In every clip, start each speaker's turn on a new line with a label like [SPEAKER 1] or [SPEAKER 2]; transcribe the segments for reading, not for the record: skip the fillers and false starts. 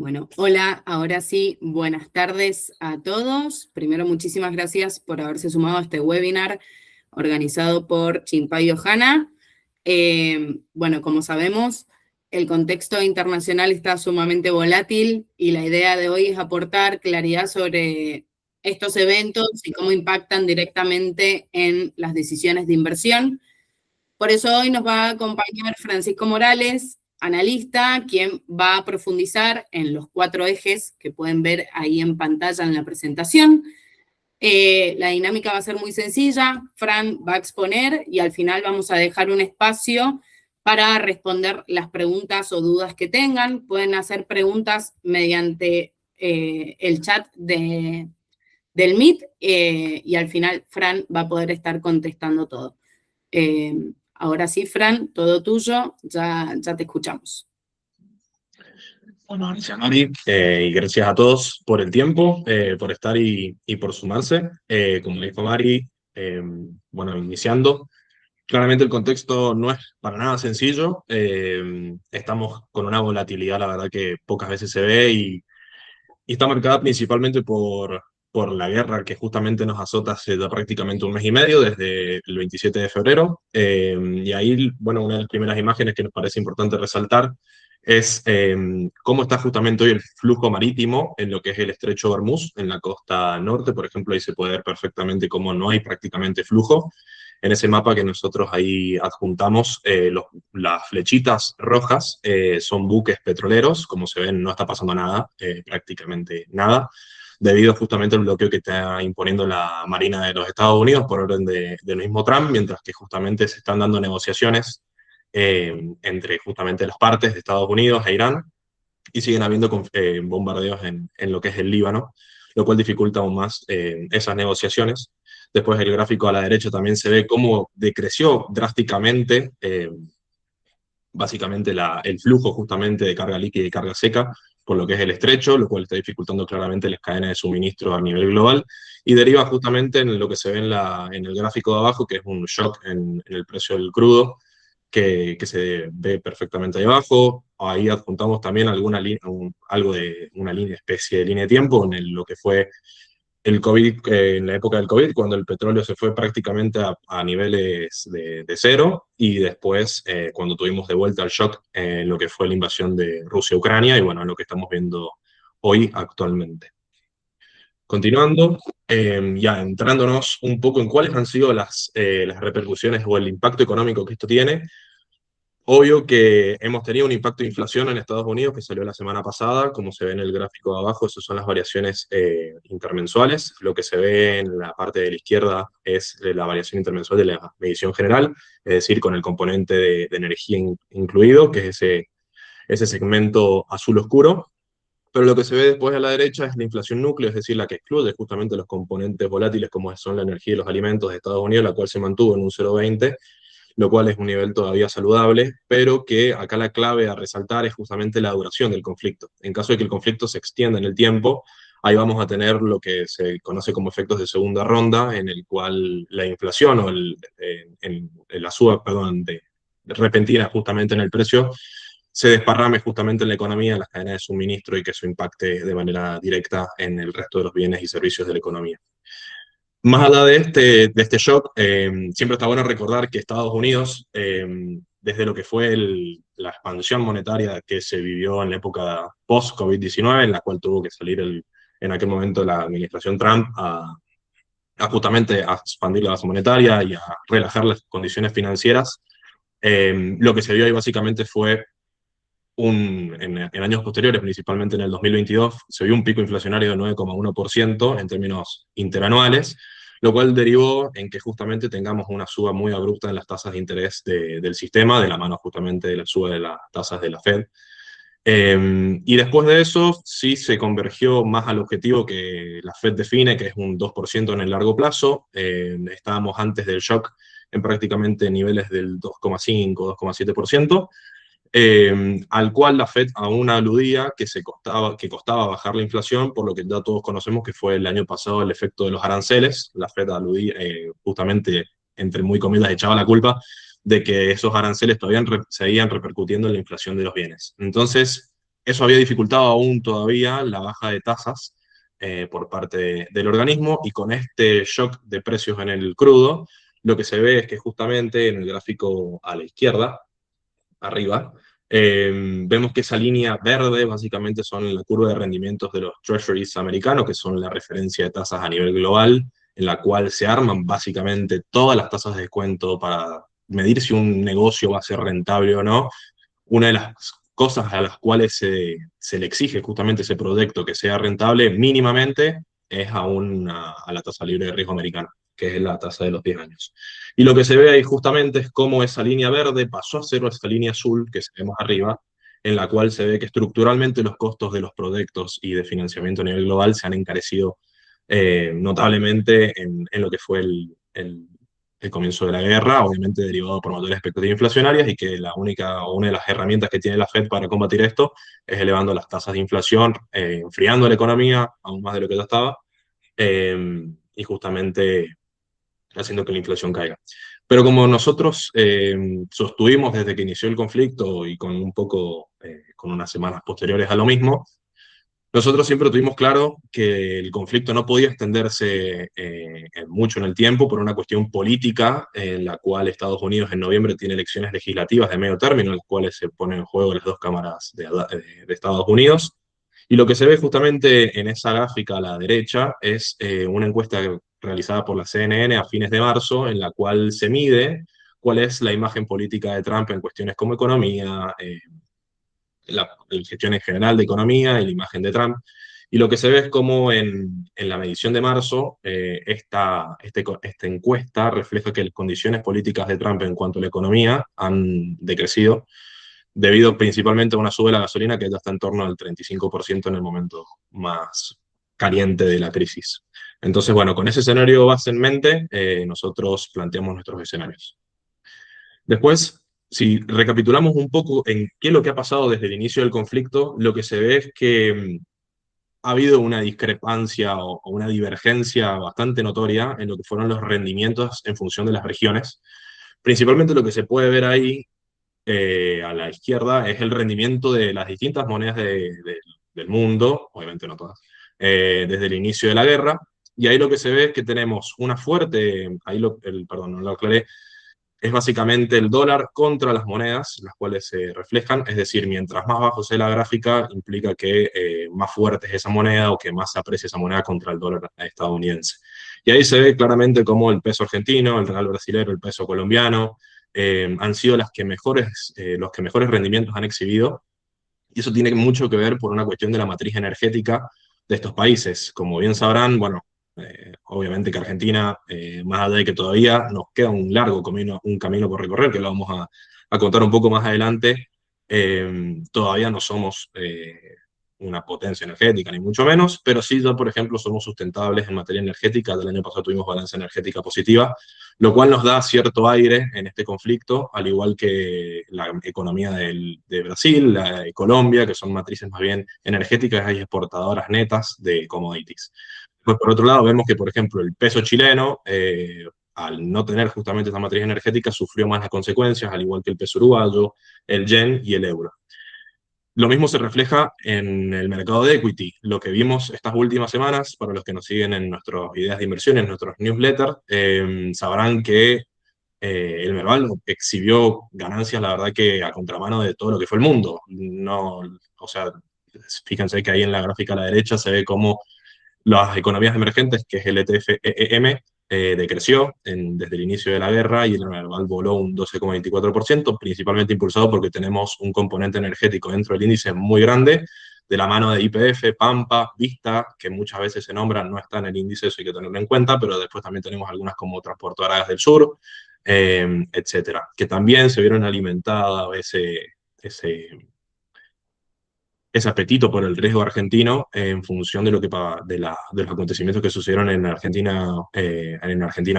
[SPEAKER 1] Bueno, hola, ahora sí, buenas tardes a todos. Primero, muchísimas gracias por haberse sumado a este webinar organizado por Chimpay Ohana. Bueno, como sabemos, el contexto internacional está sumamente volátil y la idea de hoy es aportar claridad sobre estos eventos y cómo impactan directamente en las decisiones de inversión. Por eso hoy nos va a acompañar Francisco Morales, analista, quien va a profundizar en los 4 ejes que pueden ver ahí en pantalla en la presentación. La dinámica va a ser muy sencilla, Fran va a exponer y al final vamos a dejar un espacio para responder las preguntas o dudas que tengan. Pueden hacer preguntas mediante el chat del Meet y al final Fran va a poder estar contestando todo. Ahora sí, Fran, todo tuyo, ya te escuchamos.
[SPEAKER 2] Bueno, gracias, Mari, y gracias a todos por el tiempo, por estar y por sumarse. Como dijo Mari, bueno, iniciando, claramente el contexto no es para nada sencillo. Estamos con una volatilidad, la verdad, que pocas veces se ve y está marcada principalmente por la guerra que justamente nos azota hace ya prácticamente un mes y medio, desde el 27 de febrero. Y ahí, bueno, una de las primeras imágenes que nos parece importante resaltar es cómo está justamente hoy el flujo marítimo en lo que es el estrecho de Hormuz, en la costa norte, por ejemplo, ahí se puede ver perfectamente cómo no hay prácticamente flujo. En ese mapa que nosotros ahí adjuntamos, las flechitas rojas son buques petroleros, como se ven no está pasando nada, prácticamente nada, debido justamente al bloqueo que está imponiendo la Marina de los Estados Unidos por orden del mismo Trump, mientras que justamente se están dando negociaciones entre justamente las partes de Estados Unidos e Irán, y siguen habiendo bombardeos en lo que es el Líbano, lo cual dificulta aún más esas negociaciones. Después el gráfico a la derecha también se ve cómo decreció drásticamente básicamente el flujo justamente de carga líquida y carga seca por lo que es el estrecho, lo cual está dificultando claramente las cadenas de suministro a nivel global, y deriva justamente en lo que se ve en el gráfico de abajo, que es un shock en el precio del crudo, que se ve perfectamente ahí abajo. Ahí adjuntamos también algo de una especie de línea de tiempo en lo que fue el COVID, en la época del COVID, cuando el petróleo se fue prácticamente a niveles de cero, y después cuando tuvimos de vuelta el shock en lo que fue la invasión de Rusia a Ucrania, y bueno, lo que estamos viendo hoy actualmente. Continuando, ya entrándonos un poco en cuáles han sido las repercusiones o el impacto económico que esto tiene. Obvio que hemos tenido un impacto de inflación en Estados Unidos que salió la semana pasada, como se ve en el gráfico de abajo, esas son las variaciones intermensuales. Lo que se ve en la parte de la izquierda es la variación intermensual de la medición general, es decir, con el componente de energía incluido, que es ese segmento azul oscuro. Pero lo que se ve después a la derecha es la inflación núcleo, es decir, la que excluye justamente los componentes volátiles como son la energía y los alimentos de Estados Unidos, la cual se mantuvo en un 0,20, lo cual es un nivel todavía saludable, pero que acá la clave a resaltar es justamente la duración del conflicto. En caso de que el conflicto se extienda en el tiempo, ahí vamos a tener lo que se conoce como efectos de segunda ronda, en el cual la inflación o la suba, perdón, de repentina justamente en el precio, se desparrame justamente en la economía, en las cadenas de suministro, y que eso impacte de manera directa en el resto de los bienes y servicios de la economía. Más allá de este shock, siempre está bueno recordar que Estados Unidos, desde lo que fue la expansión monetaria que se vivió en la época post-COVID-19, en la cual tuvo que salir en aquel momento la administración Trump justamente a expandir la base monetaria y a relajar las condiciones financieras, lo que se vio ahí básicamente fue en años posteriores, principalmente en el 2022, se vio un pico inflacionario de 9,1% en términos interanuales, lo cual derivó en que justamente tengamos una suba muy abrupta en las tasas de interés del sistema, de la mano justamente de la suba de las tasas de la Fed. Y después de eso, sí se convergió más al objetivo que la Fed define, que es un 2% en el largo plazo. Estábamos antes del shock en prácticamente niveles del 2,5, 2,7%. Al cual la Fed aún aludía que costaba bajar la inflación, por lo que ya todos conocemos que fue el año pasado el efecto de los aranceles. La Fed aludía, justamente, entre muy comillas, echaba la culpa de que esos aranceles todavía seguían repercutiendo en la inflación de los bienes. Entonces, Eso había dificultado aún todavía la baja de tasas por parte del organismo, y con este shock de precios en el crudo, lo que se ve es que justamente en el gráfico a la izquierda, arriba, vemos que esa línea verde básicamente son la curva de rendimientos de los treasuries americanos, que son la referencia de tasas a nivel global, en la cual se arman básicamente todas las tasas de descuento para medir si un negocio va a ser rentable o no. Una de las cosas a las cuales se le exige justamente ese proyecto que sea rentable mínimamente es a la tasa libre de riesgo americana, que es la tasa de los 10 años. Y lo que se ve ahí justamente es cómo esa línea verde pasó a ser esa línea azul que vemos arriba, en la cual se ve que estructuralmente los costos de los proyectos y de financiamiento a nivel global se han encarecido notablemente en lo que fue el comienzo de la guerra, obviamente derivado por mayores expectativas inflacionarias, y que una de las herramientas que tiene la Fed para combatir esto es elevando las tasas de inflación, enfriando la economía aún más de lo que ya estaba, y justamente haciendo que la inflación caiga. Pero como nosotros sostuvimos desde que inició el conflicto y con un poco, con unas semanas posteriores a lo mismo, nosotros siempre tuvimos claro que el conflicto no podía extenderse mucho en el tiempo por una cuestión política, en la cual Estados Unidos en noviembre tiene elecciones legislativas de medio término, en las cuales se ponen en juego las dos cámaras de Estados Unidos. Y lo que se ve justamente en esa gráfica a la derecha es una encuesta realizada por la CNN a fines de marzo, en la cual se mide cuál es la imagen política de Trump en cuestiones como economía, la gestión en general de economía y la imagen de Trump. Y lo que se ve es como en la medición de marzo, esta encuesta refleja que las condiciones políticas de Trump en cuanto a la economía han decrecido, debido principalmente a una suba de la gasolina que ya está en torno al 35% en el momento más caliente de la crisis. Entonces, bueno, con ese escenario base en mente, nosotros planteamos nuestros escenarios. Después, si recapitulamos un poco en qué es lo que ha pasado desde el inicio del conflicto, lo que se ve es que ha habido una discrepancia o una divergencia bastante notoria en lo que fueron los rendimientos en función de las regiones. Principalmente lo que se puede ver ahí a la izquierda es el rendimiento de las distintas monedas del mundo, obviamente no todas, desde el inicio de la guerra. Y ahí lo que se ve es que tenemos una fuerte, perdón, no lo aclaré, es básicamente el dólar contra las monedas, las cuales se reflejan, es decir, mientras más bajo sea la gráfica, implica que más fuerte es esa moneda o que más se aprecia esa moneda contra el dólar estadounidense. Y ahí se ve claramente cómo el peso argentino, el real brasilero, el peso colombiano, han sido los que mejores rendimientos han exhibido, y eso tiene mucho que ver por una cuestión de la matriz energética de estos países. Como bien sabrán, bueno, obviamente que Argentina, más allá de que todavía nos queda un camino por recorrer, que lo vamos a contar un poco más adelante, todavía no somos una potencia energética, ni mucho menos, pero sí ya, por ejemplo, somos sustentables en materia energética. Del año pasado tuvimos balanza energética positiva, lo cual nos da cierto aire en este conflicto, al igual que la economía de Brasil, la de Colombia, que son matrices más bien energéticas y exportadoras netas de commodities. Pues por otro lado, vemos que, por ejemplo, el peso chileno, al no tener justamente esa matriz energética, sufrió más las consecuencias, al igual que el peso uruguayo, el yen y el euro. Lo mismo se refleja en el mercado de equity. Lo que vimos estas últimas semanas, para los que nos siguen en nuestras ideas de inversión, en nuestros newsletters, sabrán que el Merval exhibió ganancias, la verdad que a contramano de todo lo que fue el mundo. No, o sea, fíjense que ahí en la gráfica a la derecha se ve cómo las economías emergentes, que es el ETF EEM, decreció desde el inicio de la guerra, y el Merval voló un 12,24%, principalmente impulsado porque tenemos un componente energético dentro del índice muy grande, de la mano de YPF, Pampa, Vista, que muchas veces se nombran, no está en el índice, eso hay que tenerlo en cuenta, pero después también tenemos algunas como Transportadoras del Sur, etcétera, que también se vieron alimentadas ese apetito por el riesgo argentino en función de los acontecimientos que sucedieron en Argentina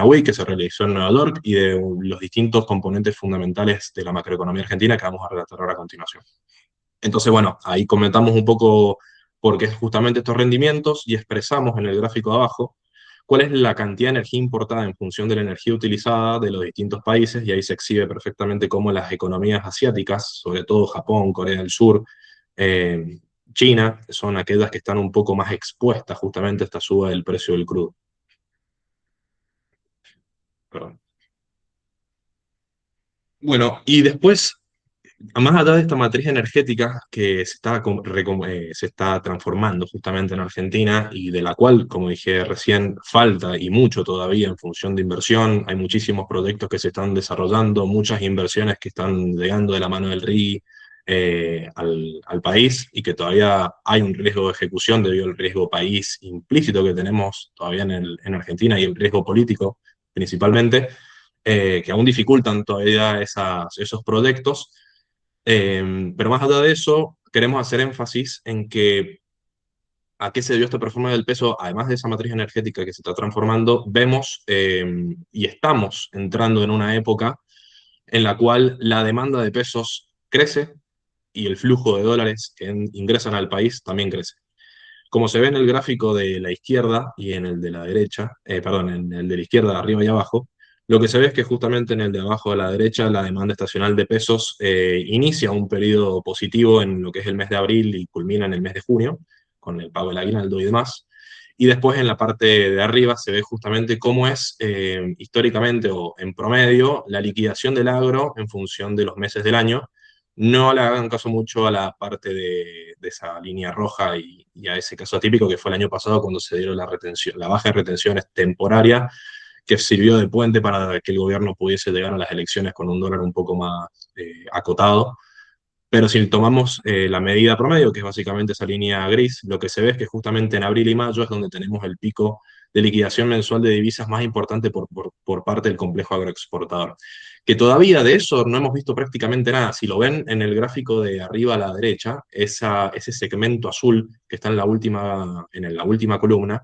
[SPEAKER 2] Week, que se realizó en Nueva York, y de los distintos componentes fundamentales de la macroeconomía argentina que vamos a relatar ahora a continuación. Entonces, bueno, ahí comentamos un poco por qué justamente estos rendimientos, y expresamos en el gráfico de abajo cuál es la cantidad de energía importada en función de la energía utilizada de los distintos países, y ahí se exhibe perfectamente cómo las economías asiáticas, sobre todo Japón, Corea del Sur, China, son aquellas que están un poco más expuestas justamente a esta suba del precio del crudo. Perdón. Bueno, y después, más allá de esta matriz energética que se está transformando justamente en Argentina y de la cual, como dije recién, falta y mucho todavía en función de inversión, hay muchísimos proyectos que se están desarrollando, muchas inversiones que están llegando de la mano del RI al país y que todavía hay un riesgo de ejecución debido al riesgo país implícito que tenemos todavía en Argentina y el riesgo político principalmente, que aún dificultan todavía esos proyectos. Pero más allá de eso, queremos hacer énfasis en que a qué se debió esta performance del peso, además de esa matriz energética que se está transformando, vemos y estamos entrando en una época en la cual la demanda de pesos crece y el flujo de dólares que ingresan al país también crece. Como se ve en el gráfico de la izquierda y en el de la derecha, perdón, en el de la izquierda arriba y abajo, lo que se ve es que justamente en el de abajo a la derecha la demanda estacional de pesos inicia un periodo positivo en lo que es el mes de abril y culmina en el mes de junio, con el pago del aguinaldo y demás. Y después en la parte de arriba se ve justamente cómo es históricamente o en promedio la liquidación del agro en función de los meses del año. No le hagan caso mucho a la parte de esa línea roja y a ese caso atípico que fue el año pasado cuando se dieron la baja de retenciones temporaria que sirvió de puente para que el gobierno pudiese llegar a las elecciones con un dólar un poco más acotado. Pero si tomamos la medida promedio, que es básicamente esa línea gris, lo que se ve es que justamente en abril y mayo es donde tenemos el pico de liquidación mensual de divisas más importante por parte del complejo agroexportador. Que todavía de eso no hemos visto prácticamente nada. Si lo ven en el gráfico de arriba a la derecha, ese segmento azul que está en la última columna,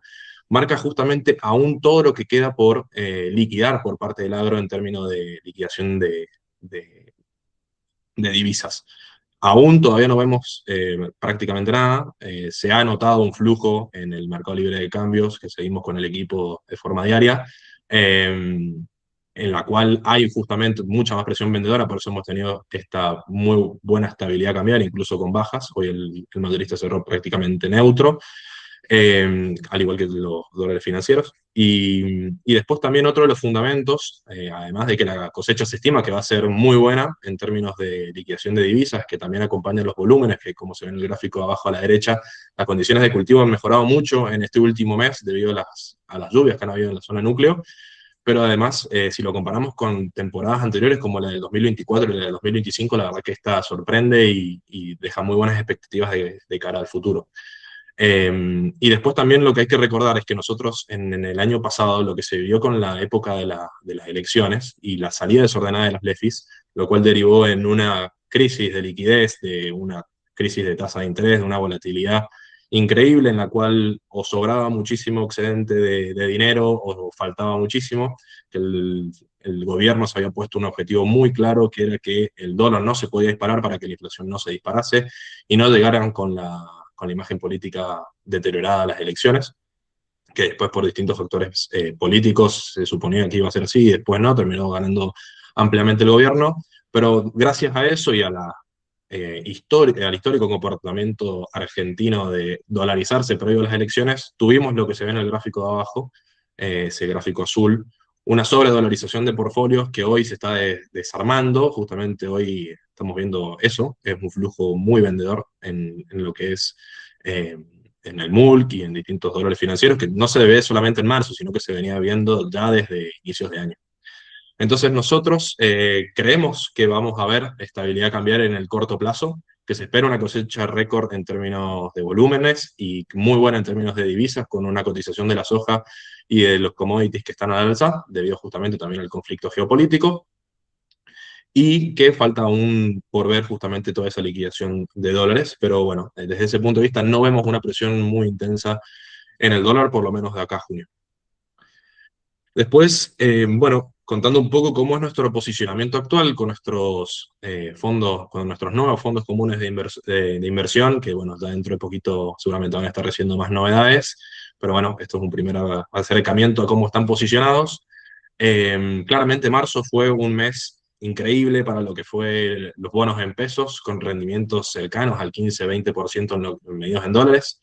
[SPEAKER 2] marca justamente aún todo lo que queda por liquidar por parte del agro en términos de liquidación de divisas. Aún todavía no vemos prácticamente nada. Se ha notado un flujo en el mercado libre de cambios que seguimos con el equipo de forma diaria, en la cual hay justamente mucha más presión vendedora, por eso hemos tenido esta muy buena estabilidad cambiaria, incluso con bajas. Hoy el mayorista cerró prácticamente neutro, al igual que los dólares financieros. Y después también otro de los fundamentos, además de que la cosecha se estima que va a ser muy buena en términos de liquidación de divisas, que también acompañan los volúmenes, que como se ve en el gráfico abajo a la derecha, las condiciones de cultivo han mejorado mucho en este último mes debido a las lluvias que han habido en la zona núcleo. Pero además, si lo comparamos con temporadas anteriores como la del 2024 y la del 2025, la verdad que esta sorprende y deja muy buenas expectativas de cara al futuro. Y después también lo que hay que recordar es que nosotros en el año pasado lo que se vivió con la época de las elecciones y la salida desordenada de las LEFIs, lo cual derivó en una crisis de liquidez, de una crisis de tasa de interés, de una volatilidad increíble en la cual o sobraba muchísimo excedente de dinero o faltaba muchísimo, que el gobierno se había puesto un objetivo muy claro que era que el dólar no se podía disparar para que la inflación no se disparase y no llegaran con la imagen política deteriorada a las elecciones, que después por distintos factores políticos se suponía que iba a ser así y después no, terminó ganando ampliamente el gobierno, pero gracias a eso y a al histórico comportamiento argentino de dolarizarse previo a las elecciones, tuvimos lo que se ve en el gráfico de abajo, ese gráfico azul, una sobredolarización de portfolios que hoy se está desarmando, justamente hoy estamos viendo eso, es un flujo muy vendedor en lo que es en el MULC y en distintos dólares financieros, que no se ve solamente en marzo, sino que se venía viendo ya desde inicios de año. Entonces nosotros creemos que vamos a ver estabilidad cambiaria en el corto plazo, que se espera una cosecha récord en términos de volúmenes y muy buena en términos de divisas, con una cotización de la soja y de los commodities que están al alza, debido justamente también al conflicto geopolítico, y que falta aún por ver justamente toda esa liquidación de dólares, pero bueno, desde ese punto de vista no vemos una presión muy intensa en el dólar, por lo menos de acá a junio. Después, bueno, contando un poco cómo es nuestro posicionamiento actual con nuestros fondos, con nuestros nuevos fondos comunes de inversión, que bueno, ya dentro de poquito seguramente van a estar recibiendo más novedades, pero bueno, esto es un primer acercamiento a cómo están posicionados. Claramente marzo fue un mes increíble para lo que fue los bonos en pesos, con rendimientos cercanos al 15-20% medidos en dólares.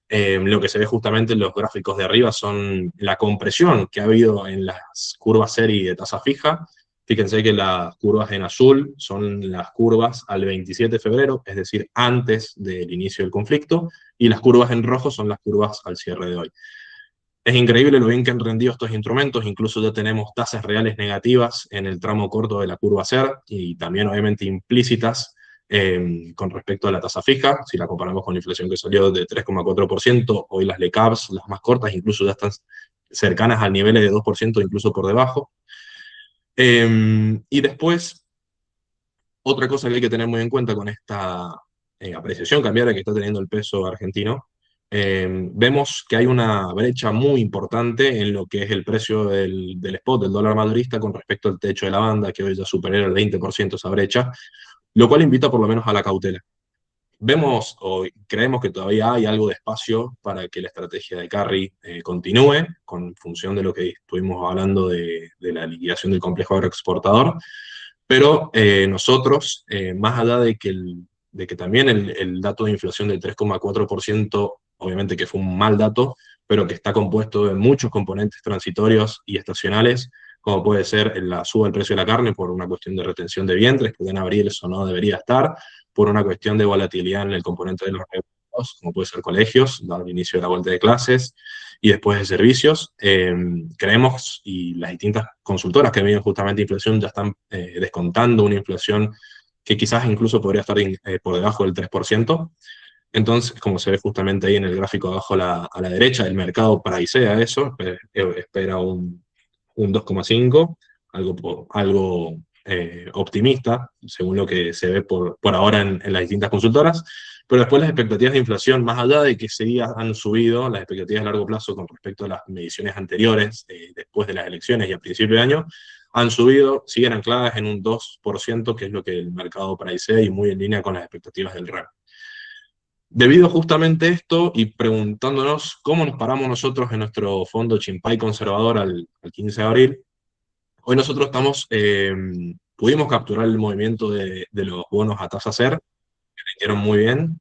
[SPEAKER 2] Lo que se ve justamente en los gráficos de arriba son la compresión que ha habido en las curvas serie de tasa fija. Fíjense que las curvas en azul son las curvas al 27 de febrero, es decir, antes del inicio del conflicto, y las curvas en rojo son las curvas al cierre de hoy. Es increíble lo bien que han rendido estos instrumentos, incluso ya tenemos tasas reales negativas en el tramo corto de la curva SER y también obviamente implícitas con respecto a la tasa fija. Si la comparamos con la inflación que salió de 3,4%, hoy las LECAPs, las más cortas, incluso ya están cercanas al nivel de 2%, incluso por debajo. Y después, otra cosa que hay que tener muy en cuenta con esta apreciación cambiaria que está teniendo el peso argentino, vemos que hay una brecha muy importante en lo que es el precio del spot, del dólar madurista, con respecto al techo de la banda, que hoy ya supera el 20% esa brecha, lo cual invita por lo menos a la cautela. Vemos o creemos que todavía hay algo de espacio para que la estrategia de carry continúe, con función de lo que estuvimos hablando de la liquidación del complejo agroexportador, pero nosotros, más allá de que también el dato de inflación del 3,4%, obviamente que fue un mal dato, pero que está compuesto de muchos componentes transitorios y estacionales, como puede ser la suba del precio de la carne por una cuestión de retención de vientres, que en abril eso no debería estar, por una cuestión de volatilidad en el componente de los recursos, como puede ser colegios, dado el inicio de la vuelta de clases, y después de servicios. Creemos, y las distintas consultoras que miden justamente inflación ya están descontando una inflación que quizás incluso podría estar por debajo del 3%. Entonces, como se ve justamente ahí en el gráfico abajo a la derecha, el mercado pricea eso, espera un 2,5, algo optimista, según lo que se ve por ahora en las distintas consultoras, pero después las expectativas de inflación, más allá de que seguidas han subido, las expectativas a largo plazo con respecto a las mediciones anteriores, después de las elecciones y a principio de año, han subido, siguen ancladas en un 2%, que es lo que el mercado pricea y muy en línea con las expectativas del REM. Debido justamente a esto y preguntándonos cómo nos paramos nosotros en nuestro fondo Chimpay conservador al 15 de abril, hoy nosotros pudimos capturar el movimiento de los bonos a tasa SER, que rindieron muy bien,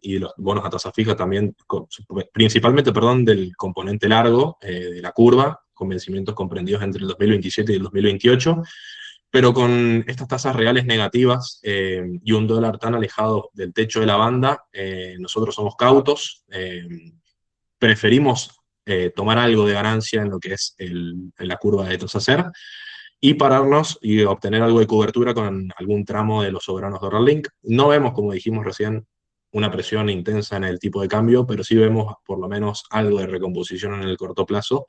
[SPEAKER 2] y los bonos a tasa fija también, principalmente, perdón, del componente largo de la curva, con vencimientos comprendidos entre el 2027 y el 2028, pero con estas tasas reales negativas y un dólar tan alejado del techo de la banda, nosotros somos cautos, preferimos tomar algo de ganancia en lo que es en la curva de tasa SER y pararnos y obtener algo de cobertura con algún tramo de los soberanos de Link. No vemos, como dijimos recién, una presión intensa en el tipo de cambio, pero sí vemos por lo menos algo de recomposición en el corto plazo,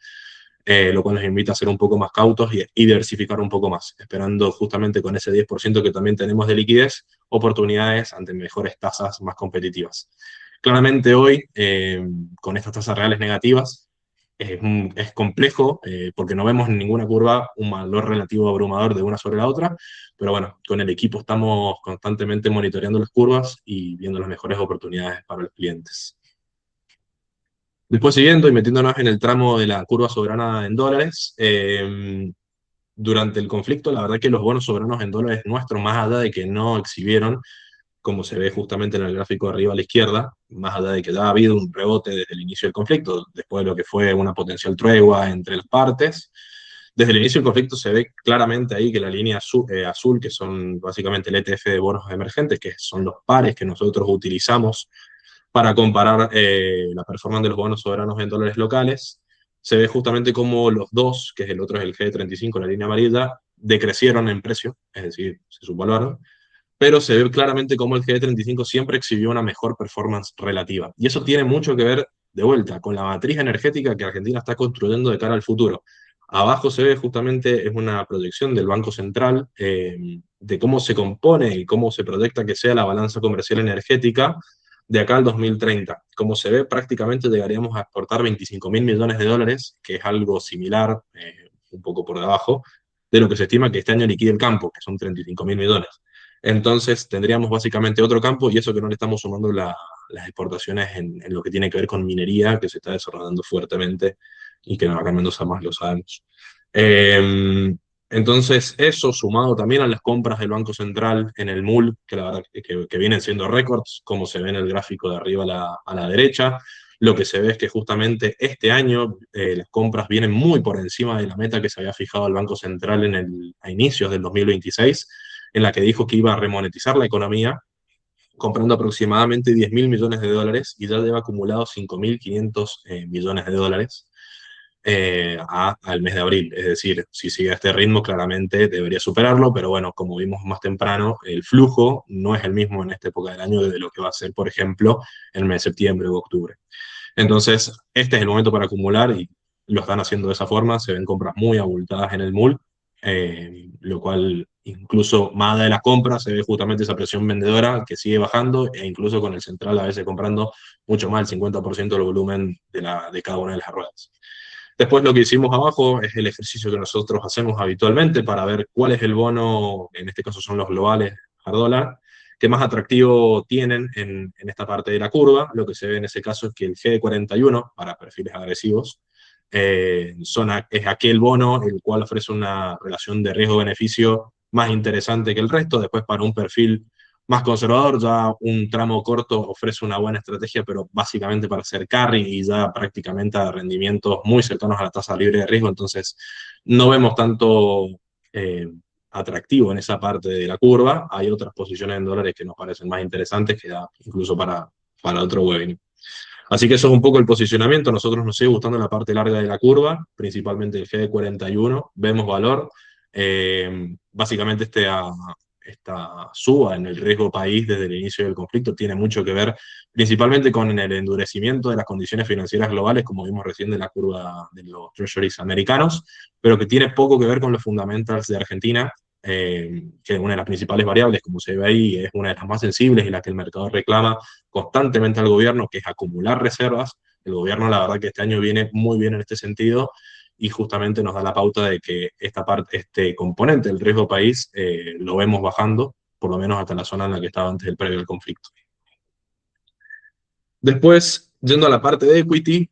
[SPEAKER 2] lo cual nos invita a ser un poco más cautos y diversificar un poco más, esperando justamente con ese 10% que también tenemos de liquidez, oportunidades ante mejores tasas más competitivas. Claramente hoy, con estas tasas reales negativas, es complejo porque no vemos en ninguna curva un valor relativo abrumador de una sobre la otra, pero bueno, con el equipo estamos constantemente monitoreando las curvas y viendo las mejores oportunidades para los clientes. Después siguiendo y metiéndonos en el tramo de la curva soberana en dólares, durante el conflicto la verdad que los bonos soberanos en dólares nuestros, más allá de que no exhibieron, como se ve justamente en el gráfico de arriba a la izquierda, más allá de que ya ha habido un rebote desde el inicio del conflicto, después de lo que fue una potencial tregua entre las partes, desde el inicio del conflicto se ve claramente ahí que la línea azul, que son básicamente el ETF de bonos emergentes, que son los pares que nosotros utilizamos para comparar la performance de los bonos soberanos en dólares locales, se ve justamente como los dos, que es el otro es el G35, la línea amarilla, decrecieron en precio, es decir, se subvaluaron, pero se ve claramente como el G35 siempre exhibió una mejor performance relativa. Y eso tiene mucho que ver, de vuelta, con la matriz energética que Argentina está construyendo de cara al futuro. Abajo se ve justamente, es una proyección del Banco Central de cómo se compone y cómo se proyecta que sea la balanza comercial energética de acá al 2030. Como se ve, prácticamente llegaríamos a exportar 25.000 millones de dólares, que es algo similar, un poco por debajo, de lo que se estima que este año liquide el campo, que son 35.000 millones. Entonces tendríamos básicamente otro campo, y eso que no le estamos sumando las exportaciones en lo que tiene que ver con minería, que se está desarrollando fuertemente y que acá en Mendoza más lo sabemos. Entonces, eso sumado también a las compras del Banco Central en el MUL, que la verdad que vienen siendo récords, como se ve en el gráfico de arriba a la derecha, lo que se ve es que justamente este año las compras vienen muy por encima de la meta que se había fijado el Banco Central a inicios del 2026, en la que dijo que iba a remonetizar la economía, comprando aproximadamente 10.000 millones de dólares y ya lleva acumulado 5.500 millones de dólares al mes de abril. Es decir, si sigue a este ritmo, claramente debería superarlo, pero bueno, como vimos más temprano, el flujo no es el mismo en esta época del año de lo que va a ser, por ejemplo, el mes de septiembre o octubre. Entonces, este es el momento para acumular y lo están haciendo de esa forma, se ven compras muy abultadas en el MUL, lo cual incluso más allá de las compras se ve justamente esa presión vendedora que sigue bajando e incluso con el central a veces comprando mucho más, el 50% del volumen de cada una de las ruedas. Después lo que hicimos abajo es el ejercicio que nosotros hacemos habitualmente para ver cuál es el bono, en este caso son los globales a dólar, que más atractivo tienen en esta parte de la curva. Lo que se ve en ese caso es que el G41, para perfiles agresivos, es aquel bono el cual ofrece una relación de riesgo-beneficio más interesante que el resto. Después para un perfil más conservador, ya un tramo corto ofrece una buena estrategia, pero básicamente para hacer carry y ya prácticamente a rendimientos muy cercanos a la tasa libre de riesgo, entonces no vemos tanto atractivo en esa parte de la curva. Hay otras posiciones en dólares que nos parecen más interesantes, que da incluso para otro webinar. Así que eso es un poco el posicionamiento. Nosotros nos sigue gustando la parte larga de la curva, principalmente el G41, vemos valor. Básicamente esta suba en el riesgo país desde el inicio del conflicto tiene mucho que ver principalmente con el endurecimiento de las condiciones financieras globales, como vimos recién de la curva de los treasuries americanos, pero que tiene poco que ver con los fundamentals de Argentina, que es una de las principales variables, como se ve ahí, es una de las más sensibles y la que el mercado reclama constantemente al gobierno, que es acumular reservas. El gobierno, la verdad que este año viene muy bien en este sentido, y justamente nos da la pauta de que este componente del riesgo país lo vemos bajando, por lo menos hasta la zona en la que estaba antes del previo al conflicto. Después, yendo a la parte de equity,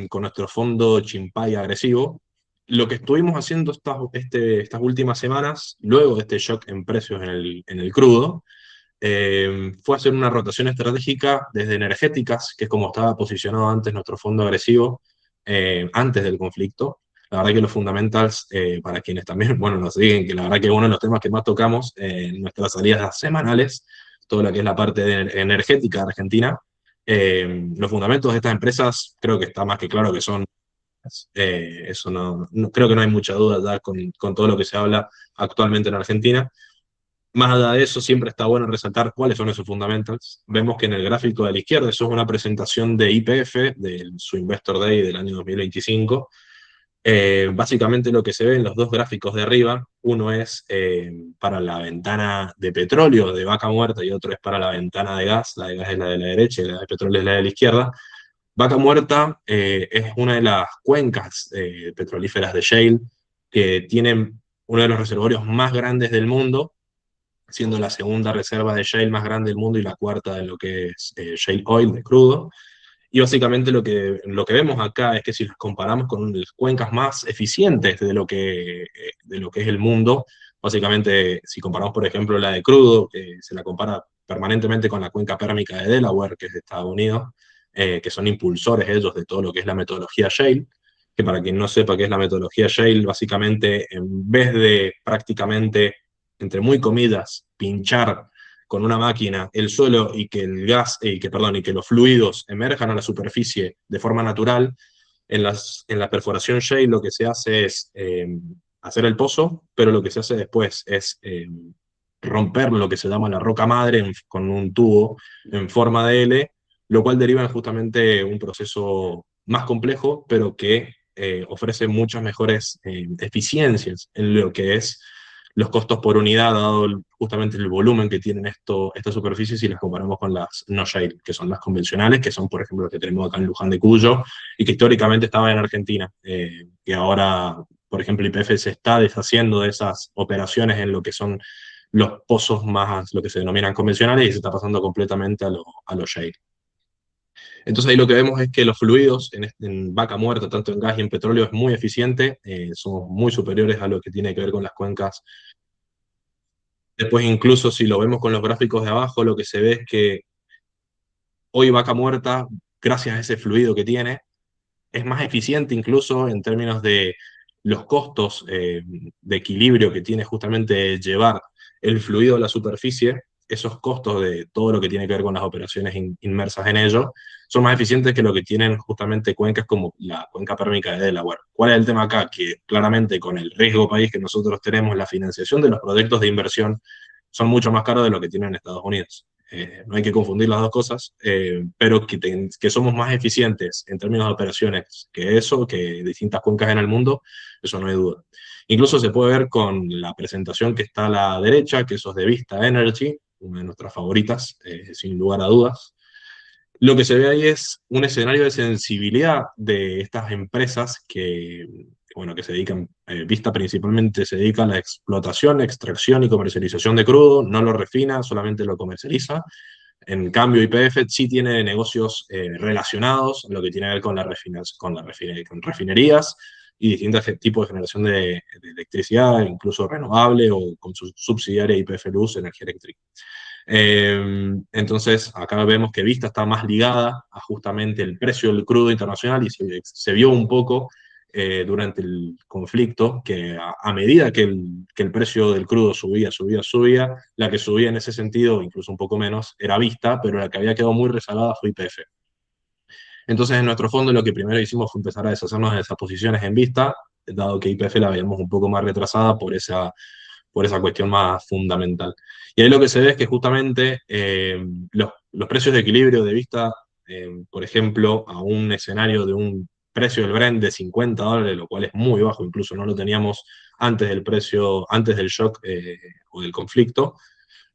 [SPEAKER 2] con nuestro fondo Chimpay agresivo, lo que estuvimos haciendo estas últimas semanas, luego de este shock en precios en el crudo, fue hacer una rotación estratégica desde energéticas, que es como estaba posicionado antes nuestro fondo agresivo, antes del conflicto. La verdad que los fundamentals, para quienes también, bueno, nos siguen, que la verdad que es uno de los temas que más tocamos en nuestras salidas semanales, todo lo que es la parte energética de Argentina. Los fundamentos de estas empresas creo que está más que claro que son, eso creo que no hay mucha duda ya con todo lo que se habla actualmente en Argentina. Más allá de eso, siempre está bueno resaltar cuáles son esos fundamentals. Vemos que en el gráfico de la izquierda, eso es una presentación de YPF, de su Investor Day del año 2025. Básicamente lo que se ve en los dos gráficos de arriba, uno es para la ventana de petróleo de Vaca Muerta y otro es para la ventana de gas. La de gas es la de la derecha y la de petróleo es la de la izquierda. Vaca Muerta es una de las cuencas petrolíferas de shale que tienen uno de los reservorios más grandes del mundo, siendo la segunda reserva de shale más grande del mundo y la cuarta de lo que es shale oil, de crudo. Y básicamente lo que vemos acá es que si las comparamos con las cuencas más eficientes de lo que es el mundo, básicamente si comparamos por ejemplo la de crudo, que se la compara permanentemente con la cuenca pérmica de Delaware, que es de Estados Unidos, que son impulsores ellos de todo lo que es la metodología shale, que para quien no sepa qué es la metodología shale, básicamente en vez de prácticamente, entre muy comillas, pinchar con una máquina el suelo y que el gas, y que los fluidos emerjan a la superficie de forma natural, en la perforación shale lo que se hace es hacer el pozo, pero lo que se hace después es romper lo que se llama la roca madre con un tubo en forma de L, lo cual deriva en justamente un proceso más complejo, pero que ofrece muchas mejores eficiencias en lo que es los costos por unidad, dado justamente el volumen que tienen estas superficies, si las comparamos con las no shale, que son las convencionales, que son, por ejemplo, las que tenemos acá en Luján de Cuyo, y que históricamente estaban en Argentina, que ahora, por ejemplo, YPF se está deshaciendo de esas operaciones en lo que son los pozos más, lo que se denominan convencionales, y se está pasando completamente a los shale. Entonces ahí lo que vemos es que los fluidos en vaca muerta, tanto en gas y en petróleo, es muy eficiente, somos muy superiores a lo que tiene que ver con las cuencas. Después incluso si lo vemos con los gráficos de abajo, lo que se ve es que hoy vaca muerta, gracias a ese fluido que tiene, es más eficiente incluso en términos de los costos de equilibrio que tiene justamente llevar el fluido a la superficie, esos costos de todo lo que tiene que ver con las operaciones inmersas en ello, son más eficientes que lo que tienen justamente cuencas como la cuenca pérmica de Delaware. ¿Cuál es el tema acá? Que claramente con el riesgo país que nosotros tenemos, la financiación de los proyectos de inversión son mucho más caros de lo que tienen en Estados Unidos. No hay que confundir las dos cosas, pero que somos más eficientes en términos de operaciones que eso, que distintas cuencas en el mundo, eso no hay duda. Incluso se puede ver con la presentación que está a la derecha, que eso es de Vista Energy, una de nuestras favoritas, sin lugar a dudas. Lo que se ve ahí es un escenario de sensibilidad de estas empresas bueno, que se dedican, Vista principalmente se dedica a la explotación, extracción y comercialización de crudo, no lo refina, solamente lo comercializa. En cambio, YPF sí tiene negocios relacionados a lo que tiene que ver con con refinerías y distintos tipos de generación de electricidad, incluso renovable o con su subsidiaria YPF Luz, energía eléctrica. Entonces, acá vemos que Vista está más ligada a justamente el precio del crudo internacional y se vio un poco durante el conflicto que a medida que el precio del crudo subía, la que subía en ese sentido, incluso un poco menos, era Vista, pero la que había quedado muy rezagada fue YPF. Entonces, en nuestro fondo, lo que primero hicimos fue empezar a deshacernos de esas posiciones en Vista, dado que YPF la veíamos un poco más retrasada por esa cuestión más fundamental. Y ahí lo que se ve es que justamente los precios de equilibrio de Vista, por ejemplo, a un escenario de un precio del Brent de $50, lo cual es muy bajo, incluso no lo teníamos antes del precio, antes del shock o del conflicto,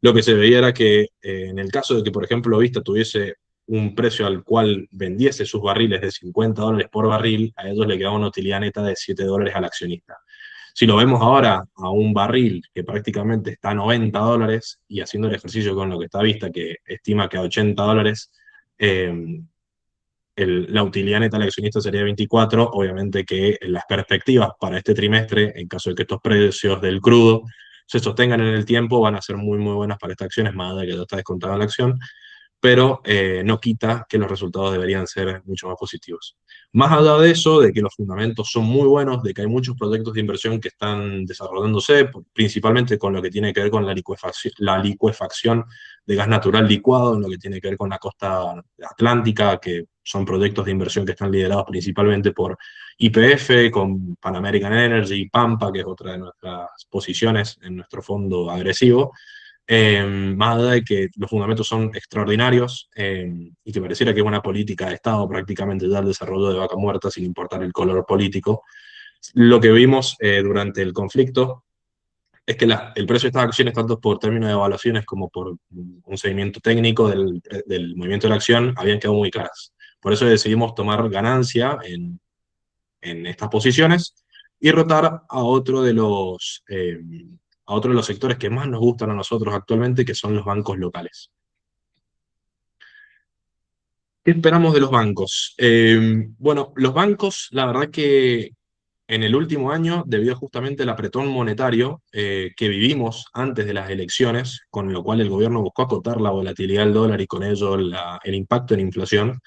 [SPEAKER 2] lo que se veía era que en el caso de que, por ejemplo, Vista tuviese un precio al cual vendiese sus barriles de $50 por barril, a ellos le quedaba una utilidad neta de $7 al accionista. Si lo vemos ahora a un barril que prácticamente está a $90 y haciendo el ejercicio con lo que está Vista, que estima que a $80, eh, la utilidad neta al accionista sería 24, obviamente que las perspectivas para este trimestre, en caso de que estos precios del crudo se sostengan en el tiempo, van a ser muy, muy buenas para esta acción, es más de que ya está descontada la acción, pero no quita que los resultados deberían ser mucho más positivos. Más allá de eso, de que los fundamentos son muy buenos, de que hay muchos proyectos de inversión que están desarrollándose, principalmente con lo que tiene que ver con la licuefacción de gas natural licuado, en lo que tiene que ver con la costa atlántica, que son proyectos de inversión que están liderados principalmente por YPF, con Pan American Energy, Pampa, que es otra de nuestras posiciones en nuestro fondo agresivo, más allá de que los fundamentos son extraordinarios y que pareciera que es una política de Estado prácticamente ya el desarrollo de vaca muerta sin importar el color político, lo que vimos durante el conflicto es que el precio de estas acciones, tanto por términos de evaluaciones como por un seguimiento técnico del movimiento de la acción, habían quedado muy caras. Por eso decidimos tomar ganancia en estas posiciones y rotar a otro de los sectores que más nos gustan a nosotros actualmente, que son los bancos locales. ¿Qué esperamos de los bancos? Bueno, los bancos, la verdad que en el último año, debido justamente al apretón monetario que vivimos antes de las elecciones, con lo cual el gobierno buscó acotar la volatilidad del dólar y con ello el impacto en inflación,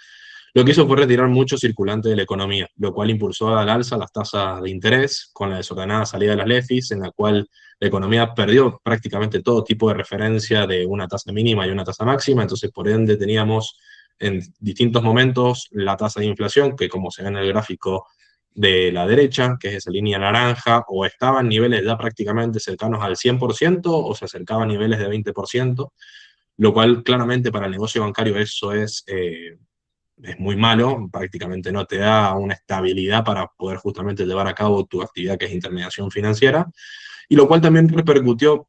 [SPEAKER 2] lo que hizo fue retirar mucho circulante de la economía, lo cual impulsó al alza las tasas de interés con la desordenada salida de las LEFIs, en la cual la economía perdió prácticamente todo tipo de referencia de una tasa mínima y una tasa máxima, entonces por ende teníamos en distintos momentos la tasa de inflación, que como se ve en el gráfico de la derecha, que es esa línea naranja, o estaba en niveles ya prácticamente cercanos al 100% o se acercaba a niveles de 20%, lo cual claramente para el negocio bancario eso es muy malo, prácticamente no te da una estabilidad para poder justamente llevar a cabo tu actividad que es intermediación financiera, y lo cual también repercutió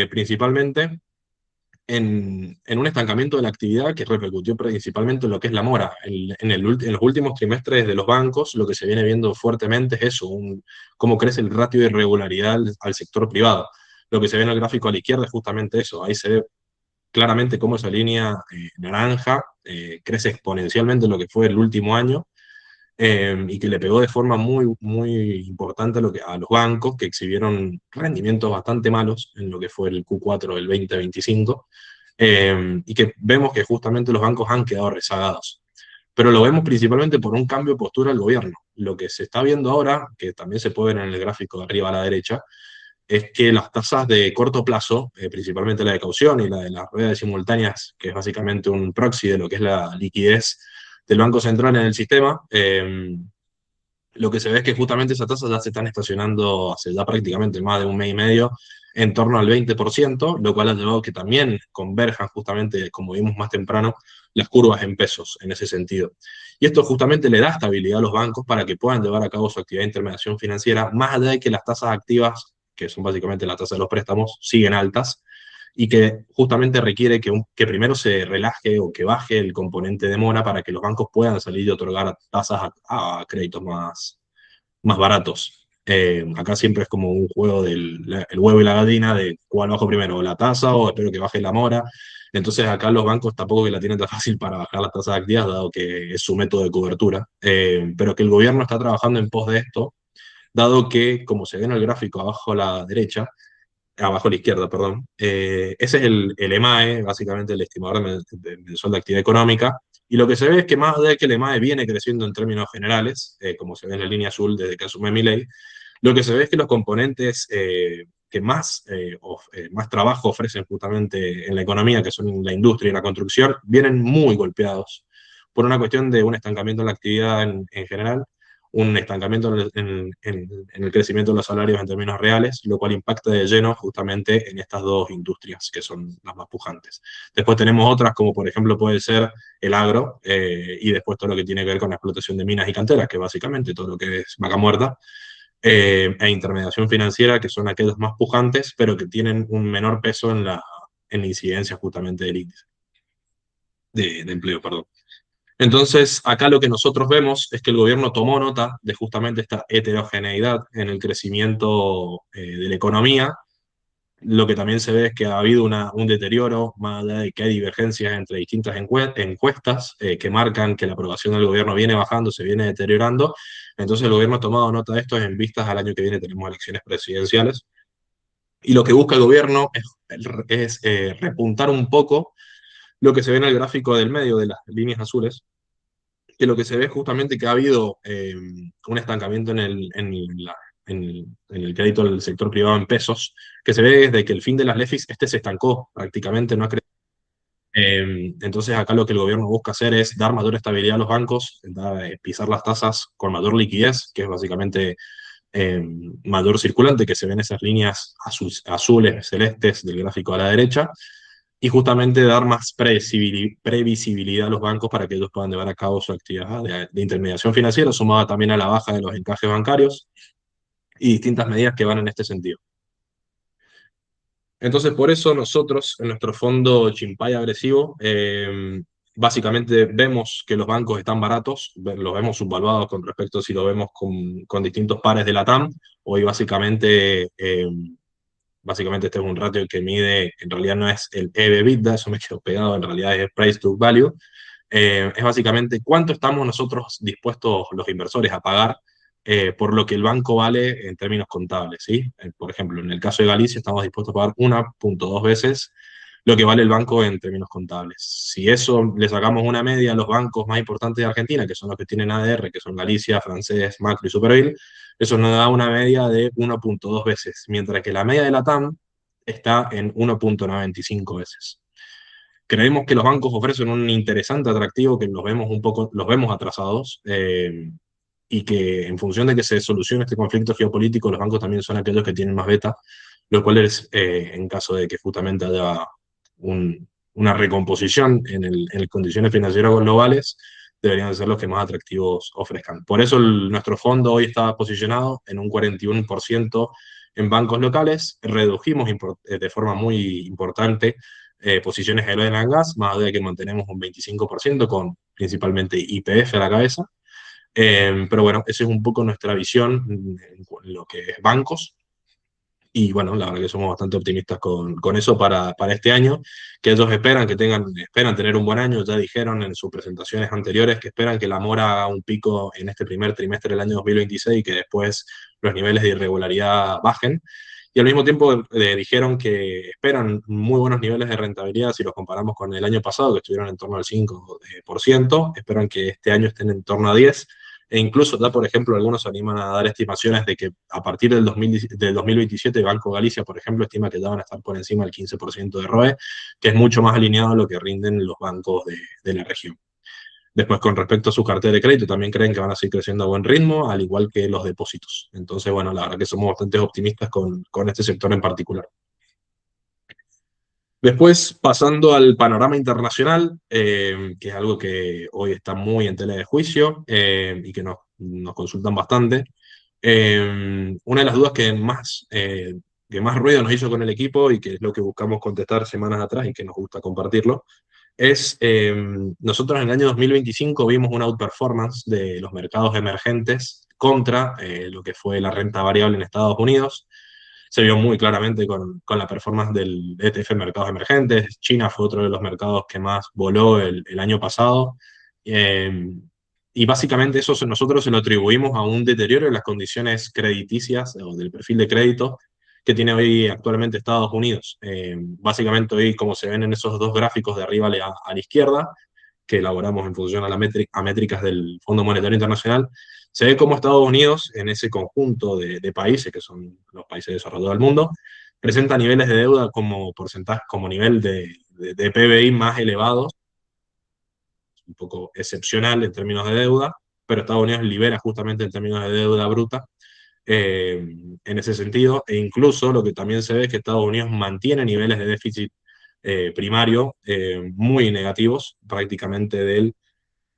[SPEAKER 2] principalmente en un estancamiento de la actividad que repercutió principalmente en lo que es la mora. En los últimos trimestres de los bancos lo que se viene viendo fuertemente es eso, cómo crece el ratio de irregularidad al sector privado. Lo que se ve en el gráfico a la izquierda es justamente eso, ahí se ve claramente cómo esa línea naranja crece exponencialmente en lo que fue el último año, y que le pegó de forma muy, muy importante a los bancos, que exhibieron rendimientos bastante malos en lo que fue el Q4 del 2025, y que vemos que justamente los bancos han quedado rezagados. Pero lo vemos principalmente por un cambio de postura del gobierno. Lo que se está viendo ahora, que también se puede ver en el gráfico de arriba a la derecha, es que las tasas de corto plazo, principalmente la de caución y la de las ruedas simultáneas, que es básicamente un proxy de lo que es la liquidez del Banco Central en el sistema, lo que se ve es que justamente esas tasas ya se están estacionando hace ya prácticamente más de un mes y medio en torno al 20%, lo cual ha llevado a que también converjan justamente, como vimos más temprano, las curvas en pesos en ese sentido. Y esto justamente le da estabilidad a los bancos para que puedan llevar a cabo su actividad de intermediación financiera, más allá de que las tasas activas, que son básicamente la tasa de los préstamos, siguen altas, y que justamente requiere que primero se relaje o que baje el componente de mora para que los bancos puedan salir y otorgar tasas a créditos más baratos. Acá siempre es como un juego el huevo y la gallina, de cuál bajo primero, o la tasa o espero que baje la mora. Entonces acá los bancos tampoco que la tienen tan fácil para bajar las tasas activas, dado que es su método de cobertura, pero que el gobierno está trabajando en pos de esto, dado que, como se ve en el gráfico abajo a la derecha, abajo a la izquierda, perdón. Ese es el EMAE, básicamente el estimador mensual de actividad económica. Y lo que se ve es que más allá de que el EMAE viene creciendo en términos generales, como se ve en la línea azul desde que asume Milei, lo que se ve es que los componentes que más trabajo ofrecen justamente en la economía, que son la industria y la construcción, vienen muy golpeados por una cuestión de un estancamiento en la actividad en general, un estancamiento en el crecimiento de los salarios en términos reales, lo cual impacta de lleno justamente en estas dos industrias que son las más pujantes. Después tenemos otras como por ejemplo puede ser el agro, y después todo lo que tiene que ver con la explotación de minas y canteras, que básicamente todo lo que es vaca muerta, e intermediación financiera, que son aquellos más pujantes, pero que tienen un menor peso en la incidencia justamente del índice de empleo, perdón. Entonces, acá lo que nosotros vemos es que el gobierno tomó nota de justamente esta heterogeneidad en el crecimiento de la economía. Lo que también se ve es que ha habido un deterioro, más allá de que hay divergencias entre distintas encuestas que marcan que la aprobación del gobierno viene bajando, se viene deteriorando. Entonces, el gobierno ha tomado nota de esto en vistas al año que viene tenemos elecciones presidenciales. Y lo que busca el gobierno es repuntar un poco lo que se ve en el gráfico del medio de las líneas azules, que lo que se ve es justamente que ha habido un estancamiento en el crédito del sector privado en pesos, que se ve desde que el fin de las LEFIs se estancó, prácticamente no ha crecido. Entonces acá lo que el gobierno busca hacer es dar mayor estabilidad a los bancos, pisar las tasas con mayor liquidez, que es básicamente mayor circulante, que se ven esas líneas azules, celestes del gráfico a la derecha, y justamente dar más previsibilidad a los bancos para que ellos puedan llevar a cabo su actividad de intermediación financiera, sumada también a la baja de los encajes bancarios y distintas medidas que van en este sentido. Entonces, por eso nosotros, en nuestro fondo Chimpay Agresivo, básicamente vemos que los bancos están baratos, los vemos subvaluados con respecto si lo vemos con distintos pares de la TAM. Hoy básicamente este es un ratio que mide, en realidad no es el EV/EBITDA, eso me quedó pegado, en realidad es Price to Value. Es básicamente cuánto estamos nosotros dispuestos, los inversores, a pagar por lo que el banco vale en términos contables, ¿sí? Por ejemplo, en el caso de Galicia estamos dispuestos a pagar 1.2 veces lo que vale el banco en términos contables. Si eso le sacamos una media a los bancos más importantes de Argentina, que son los que tienen ADR, que son Galicia, Francés, Macro y Superville, eso nos da una media de 1.2 veces, mientras que la media de la TAM está en 1.95 veces. Creemos que los bancos ofrecen un interesante atractivo que los vemos atrasados, y que en función de que se solucione este conflicto geopolítico, los bancos también son aquellos que tienen más beta, lo cual es en caso de que justamente haya una recomposición en condiciones financieras globales, deberían ser los que más atractivos ofrezcan. Por eso nuestro fondo hoy está posicionado en un 41% en bancos locales. Redujimos de forma muy importante posiciones de oil and gas, más allá de que mantenemos un 25% con principalmente YPF a la cabeza. Pero bueno, esa es un poco nuestra visión en lo que es bancos. Y bueno, la verdad que somos bastante optimistas con eso para este año, que ellos esperan tener un buen año. Ya dijeron en sus presentaciones anteriores que esperan que la mora haga un pico en este primer trimestre del año 2026 y que después los niveles de irregularidad bajen. Y al mismo tiempo dijeron que esperan muy buenos niveles de rentabilidad si los comparamos con el año pasado, que estuvieron en torno al 5%. Esperan que este año estén en torno a 10%. E incluso ya, por ejemplo, algunos se animan a dar estimaciones de que a partir del 2027 Banco Galicia, por ejemplo, estima que ya van a estar por encima del 15% de ROE, que es mucho más alineado a lo que rinden los bancos de la región. Después, con respecto a su cartera de crédito, también creen que van a seguir creciendo a buen ritmo, al igual que los depósitos. Entonces, bueno, la verdad que somos bastante optimistas con este sector en particular. Después, pasando al panorama internacional, que es algo que hoy está muy en tela de juicio y que nos consultan bastante. Una de las dudas que más ruido nos hizo con el equipo y que es lo que buscamos contestar semanas atrás y que nos gusta compartirlo, es nosotros en el año 2025 vimos una outperformance de los mercados emergentes contra lo que fue la renta variable en Estados Unidos. Se vio muy claramente con la performance del ETF Mercados Emergentes. China fue otro de los mercados que más voló el año pasado. Eh, y básicamente nosotros se lo atribuimos a un deterioro de las condiciones crediticias o del perfil de crédito que tiene hoy actualmente Estados Unidos. Básicamente hoy, como se ven en esos dos gráficos de arriba a la izquierda, que elaboramos en función a métricas del Fondo Monetario Internacional, se ve cómo Estados Unidos, en ese conjunto de países, que son los países desarrollados del mundo, presenta niveles de deuda como porcentaje, como nivel de PBI más elevados, un poco excepcional en términos de deuda, pero Estados Unidos libera justamente en términos de deuda bruta en ese sentido, e incluso lo que también se ve es que Estados Unidos mantiene niveles de déficit primario muy negativos, prácticamente del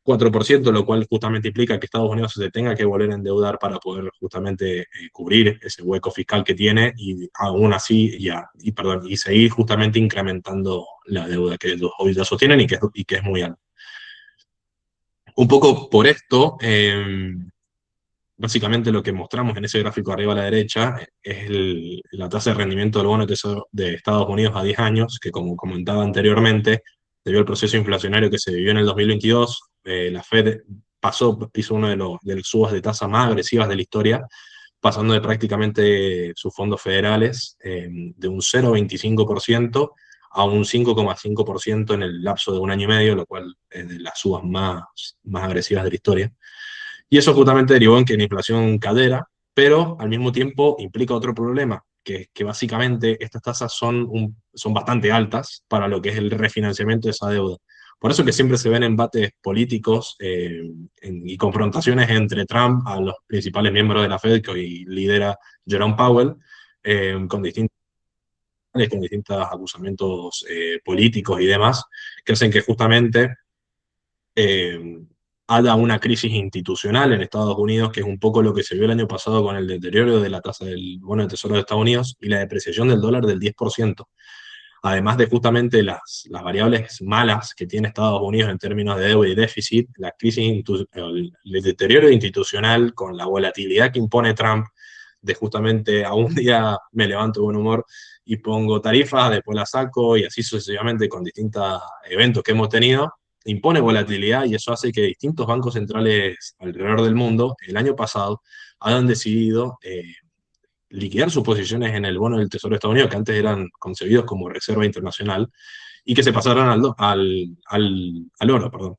[SPEAKER 2] 4%, lo cual justamente implica que Estados Unidos se tenga que volver a endeudar para poder justamente cubrir ese hueco fiscal que tiene y aún así y seguir justamente incrementando la deuda que ellos hoy ya sostienen y que es muy alta. Un poco por esto, básicamente lo que mostramos en ese gráfico arriba a la derecha es la tasa de rendimiento del bono de tesoro de Estados Unidos a 10 años, que como comentaba anteriormente, debido al proceso inflacionario que se vivió en el 2022, la Fed hizo uno de las subas de tasa más agresivas de la historia, pasando de prácticamente sus fondos federales de un 0,25% a un 5,5% en el lapso de un año y medio, lo cual es de las subas más agresivas de la historia. Y eso justamente derivó en que la inflación cadera, pero al mismo tiempo implica otro problema, que básicamente estas tasas son bastante altas para lo que es el refinanciamiento de esa deuda. Por eso que siempre se ven embates políticos y confrontaciones entre Trump a los principales miembros de la Fed, que hoy lidera Jerome Powell, con distintos acusamientos políticos y demás, que hacen que justamente eh, haya una crisis institucional en Estados Unidos, que es un poco lo que se vio el año pasado con el deterioro de la tasa del bono de tesoro de Estados Unidos y la depreciación del dólar del 10%. Además de justamente las variables malas que tiene Estados Unidos en términos de deuda y déficit, la el deterioro institucional con la volatilidad que impone Trump, de justamente a un día me levanto de buen humor y pongo tarifas, después las saco y así sucesivamente con distintos eventos que hemos tenido, impone volatilidad y eso hace que distintos bancos centrales alrededor del mundo el año pasado hayan decidido liquidar sus posiciones en el bono del Tesoro de Estados Unidos, que antes eran concebidos como reserva internacional, y que se pasaron al oro, perdón.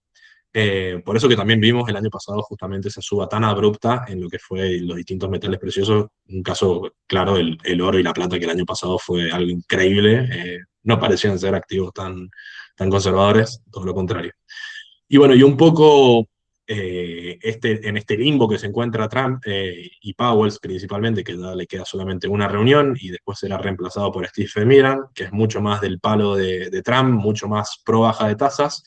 [SPEAKER 2] Por eso que también vimos el año pasado justamente esa suba tan abrupta en lo que fue los distintos metales preciosos. Un caso claro, el oro y la plata, que el año pasado fue algo increíble. No parecían ser activos tan conservadores, todo lo contrario. Y bueno, y un poco en este limbo que se encuentra Trump y Powell principalmente, que ya le queda solamente una reunión y después será reemplazado por Steve Mnuchin, que es mucho más del palo de Trump, mucho más pro baja de tasas.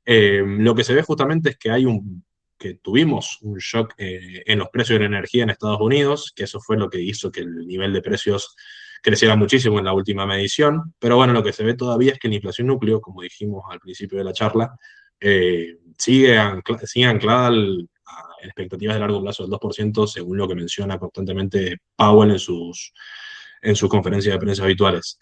[SPEAKER 2] Lo que se ve justamente es que tuvimos un shock en los precios de la energía en Estados Unidos, que eso fue lo que hizo que el nivel de precios creciera muchísimo en la última medición, pero bueno, lo que se ve todavía es que la inflación núcleo, como dijimos al principio de la charla, sigue anclada a expectativas de largo plazo del 2%, según lo que menciona constantemente Powell en sus conferencias de prensa habituales.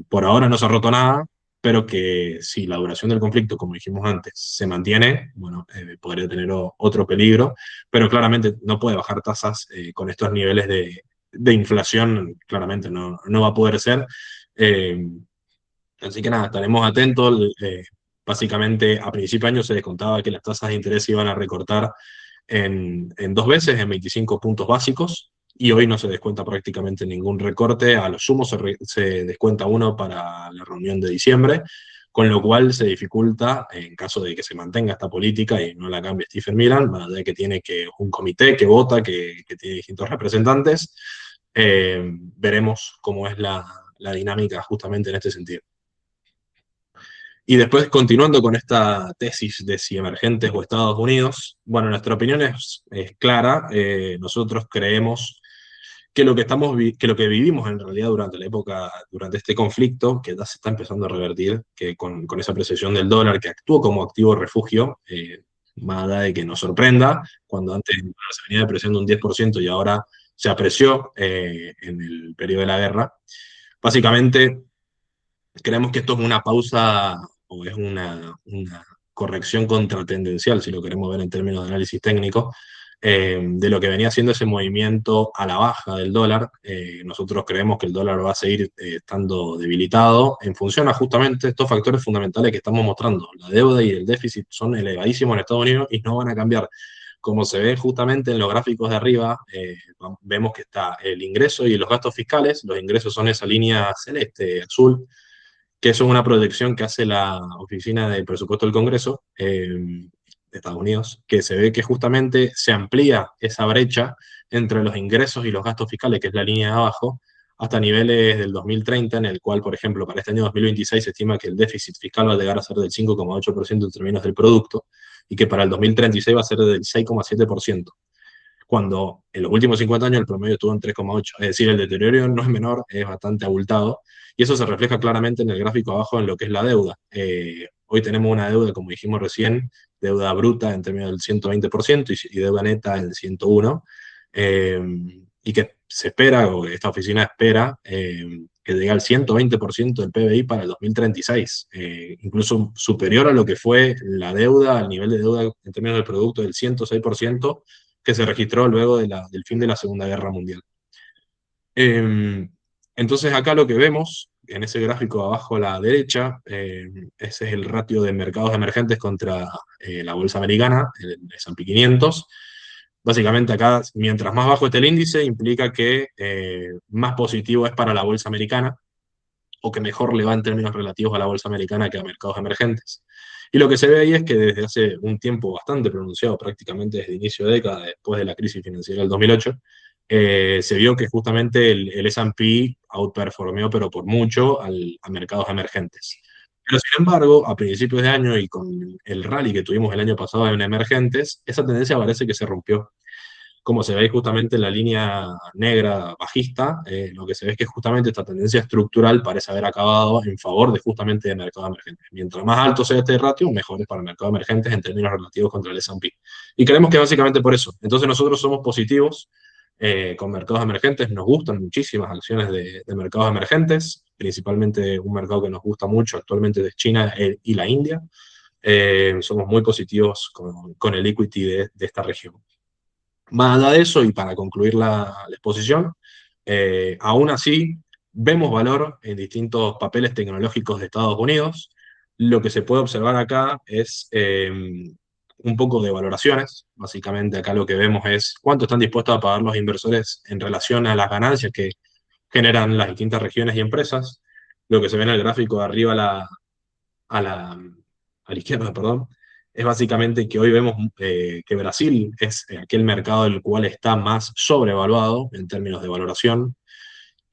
[SPEAKER 2] Por ahora no se ha roto nada, pero que si la duración del conflicto, como dijimos antes, se mantiene, bueno, podría tener otro peligro, pero claramente no puede bajar tasas con estos niveles de inflación, claramente no va a poder ser. Eh, Así que nada, estaremos atentos. Básicamente, a principio de año se descontaba que las tasas de interés se iban a recortar en 2 veces, en 25 puntos básicos, y hoy no se descuenta prácticamente ningún recorte. A lo sumo se descuenta uno para la reunión de diciembre, con lo cual se dificulta, en caso de que se mantenga esta política y no la cambie Stephen Miller, más allá de que tiene un comité que vota, que tiene distintos representantes. Veremos cómo es la dinámica justamente en este sentido. Y después, continuando con esta tesis de si emergentes o Estados Unidos, bueno, nuestra opinión es clara. Nosotros creemos que que lo que vivimos en realidad durante la época, durante este conflicto, que ya se está empezando a revertir, que con esa apreciación del dólar que actuó como activo refugio, más allá de que nos sorprenda, cuando antes se venía depreciando un 10% y ahora se apreció en el periodo de la guerra. Básicamente, creemos que esto es una pausa o es una corrección contratendencial, si lo queremos ver en términos de análisis técnico, de lo que venía siendo ese movimiento a la baja del dólar. Nosotros creemos que el dólar va a seguir estando debilitado en función a justamente estos factores fundamentales que estamos mostrando. La deuda y el déficit son elevadísimos en Estados Unidos y no van a cambiar. Como se ve justamente en los gráficos de arriba, vemos que está el ingreso y los gastos fiscales. Los ingresos son esa línea celeste, azul, que eso es una proyección que hace la Oficina de Presupuesto del Congreso de Estados Unidos, que se ve que justamente se amplía esa brecha entre los ingresos y los gastos fiscales, que es la línea de abajo, hasta niveles del 2030, en el cual, por ejemplo, para este año 2026 se estima que el déficit fiscal va a llegar a ser del 5,8% en términos del producto, y que para el 2036 va a ser del 6,7%, cuando en los últimos 50 años el promedio estuvo en 3,8. Es decir, el deterioro no es menor, es bastante abultado, y eso se refleja claramente en el gráfico abajo en lo que es la deuda. Hoy tenemos una deuda, como dijimos recién, deuda bruta en términos del 120% y deuda neta en 101%, y que se espera, o esta oficina espera, que llegue al 120% del PBI para el 2036, incluso superior a lo que fue la deuda, al nivel de deuda en términos del producto del 106%, que se registró luego del fin de la Segunda Guerra Mundial. Entonces acá lo que vemos, en ese gráfico abajo a la derecha, ese es el ratio de mercados emergentes contra la bolsa americana, el S&P 500. Básicamente acá, mientras más bajo esté el índice, implica que más positivo es para la bolsa americana, o que mejor le va en términos relativos a la bolsa americana que a mercados emergentes. Y lo que se ve ahí es que desde hace un tiempo bastante pronunciado, prácticamente desde inicio de década, después de la crisis financiera del 2008, se vio que justamente el S&P outperformeó, pero por mucho, a mercados emergentes. Pero sin embargo, a principios de año y con el rally que tuvimos el año pasado en emergentes, esa tendencia parece que se rompió. Como se ve justamente en la línea negra bajista, lo que se ve es que justamente esta tendencia estructural parece haber acabado en favor de justamente de mercados emergentes. Mientras más alto sea este ratio, mejor es para mercados emergentes en términos relativos contra el S&P. Y creemos que básicamente por eso. Entonces nosotros somos positivos con mercados emergentes, nos gustan muchísimas acciones de mercados emergentes, principalmente un mercado que nos gusta mucho actualmente es China y la India. Somos muy positivos con el equity de esta región. Más allá de eso, y para concluir la exposición, aún así vemos valor en distintos papeles tecnológicos de Estados Unidos. Lo que se puede observar acá es un poco de valoraciones. Básicamente acá lo que vemos es cuánto están dispuestos a pagar los inversores en relación a las ganancias que generan las distintas regiones y empresas. Lo que se ve en el gráfico de arriba a la izquierda, perdón, es básicamente que hoy vemos que Brasil es aquel mercado del cual está más sobrevaluado en términos de valoración,